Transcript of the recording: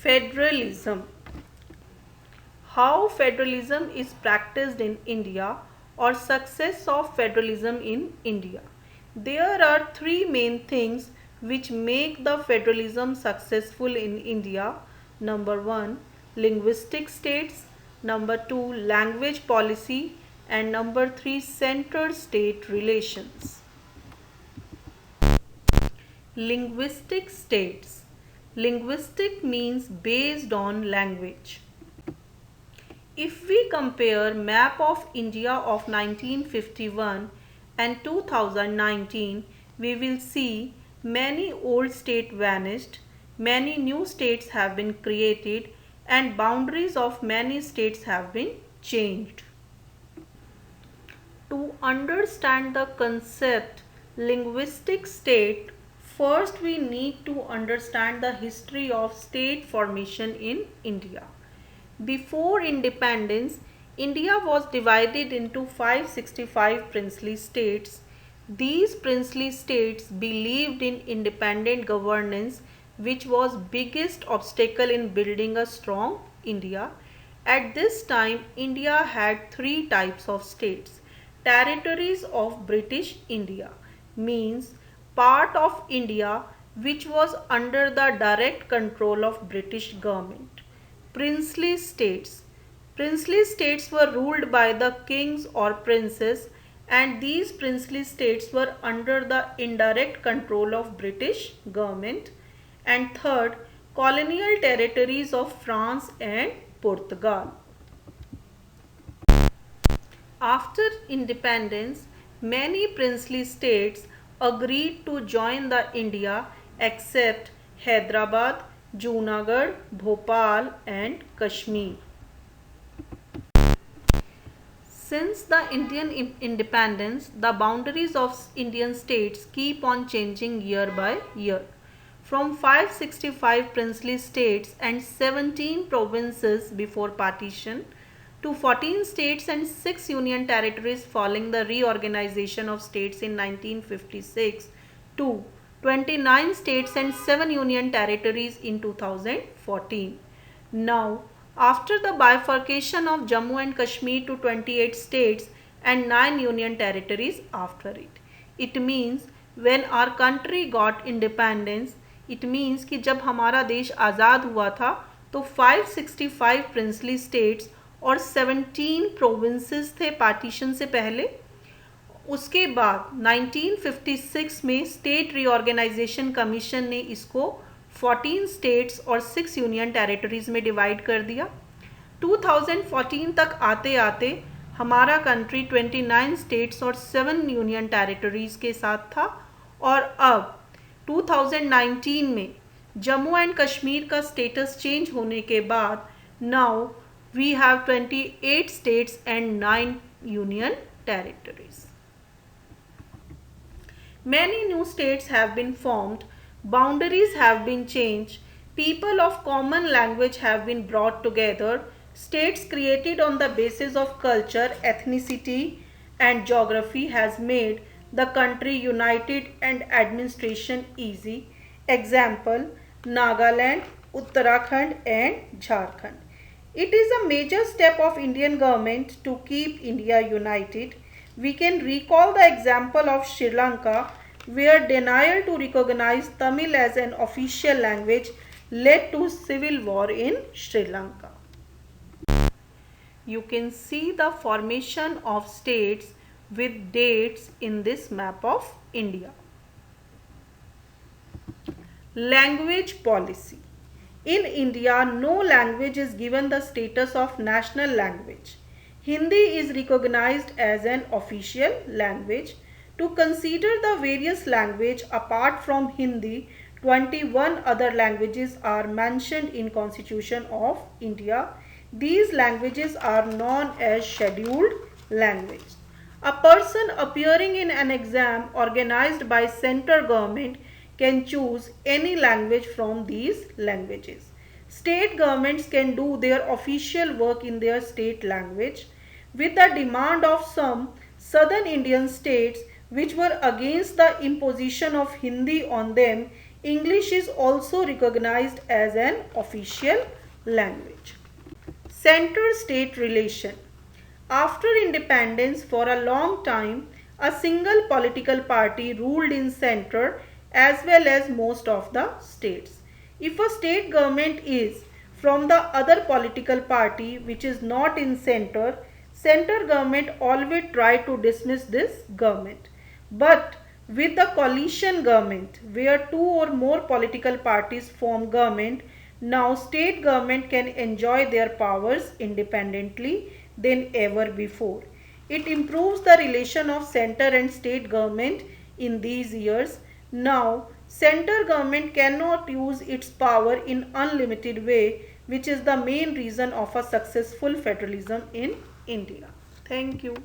Federalism. How federalism is practiced in India, or success of federalism in India. There are three main things which make the federalism successful in India. Number 1, linguistic states. Number 2, language policy. And number 3, center state relations. Linguistic states. Linguistic means based on language. If we compare map of India of 1951 and 2019, we will see many old states vanished, many new states have been created, and boundaries of many states have been changed. To understand the concept linguistic state, first we need to understand the history of state formation in India. Before independence, India was divided into 565 princely states. These princely states believed in independent governance, which was biggest obstacle in building a strong India. At this time, India had three types of states. Territories of British India means part of India which was under the direct control of British government. Princely states. Princely states were ruled by the kings or princes, and these princely states were under the indirect control of British government. And third, colonial territories of France and Portugal. After independence, many princely states agreed to join the India except Hyderabad, Junagadh, Bhopal and Kashmir. Since the Indian independence, the boundaries of Indian states keep on changing year by year. From 565 princely states and 17 provinces before partition to 14 states and 6 union territories following the reorganization of states in 1956 to 29 states and 7 union territories in 2014. Now, after the bifurcation of Jammu and Kashmir to 28 states and 9 union territories after it. It means when our country got independence, it means कि जब हमारा देश आज़ाद हुआ था तो 565 princely states और 17 provinces थे partition से पहले. उसके बाद 1956 में स्टेट रीऑर्गेनाइजेशन कमीशन ने इसको 14 स्टेट्स और 6 यूनियन टेरिटरीज में डिवाइड कर दिया. 2014 तक आते आते हमारा कंट्री 29 स्टेट्स और 7 यूनियन टेरिटरीज के साथ था, और अब 2019 में जम्मू एंड कश्मीर का स्टेटस चेंज होने के बाद now we have 28 states and 9 union territories. Many new states have been formed, boundaries have been changed, people of common language have been brought together, states created on the basis of culture, ethnicity and geography has made the country united and administration easy. Example, Nagaland, Uttarakhand and Jharkhand. It is a major step of Indian government to keep India united. We can recall the example of Sri Lanka, where denial to recognize Tamil as an official language led to civil war in Sri Lanka. You can see the formation of states with dates in this map of India. Language policy. In India, no language is given the status of national language. Hindi is recognized as an official language. To consider the various languages apart from Hindi, 21 other languages are mentioned in Constitution of India. These languages are known as scheduled language. A person appearing in an exam organized by center government can choose any language from these languages. State governments can do their official work in their state language. With the demand of some southern Indian states which were against the imposition of Hindi on them English is also recognized as an official language. Center-state relation. After independence, for a long time, a single political party ruled in center as well as most of the states. If a state government is from the other political party which is not in center, center government always try to dismiss this government. But with the coalition government, where two or more political parties form government, now state government can enjoy their powers independently than ever before. It improves the relation of center and state government in these years. Now, center government cannot use its power in unlimited way, which is the main reason of a successful federalism in India. Thank you.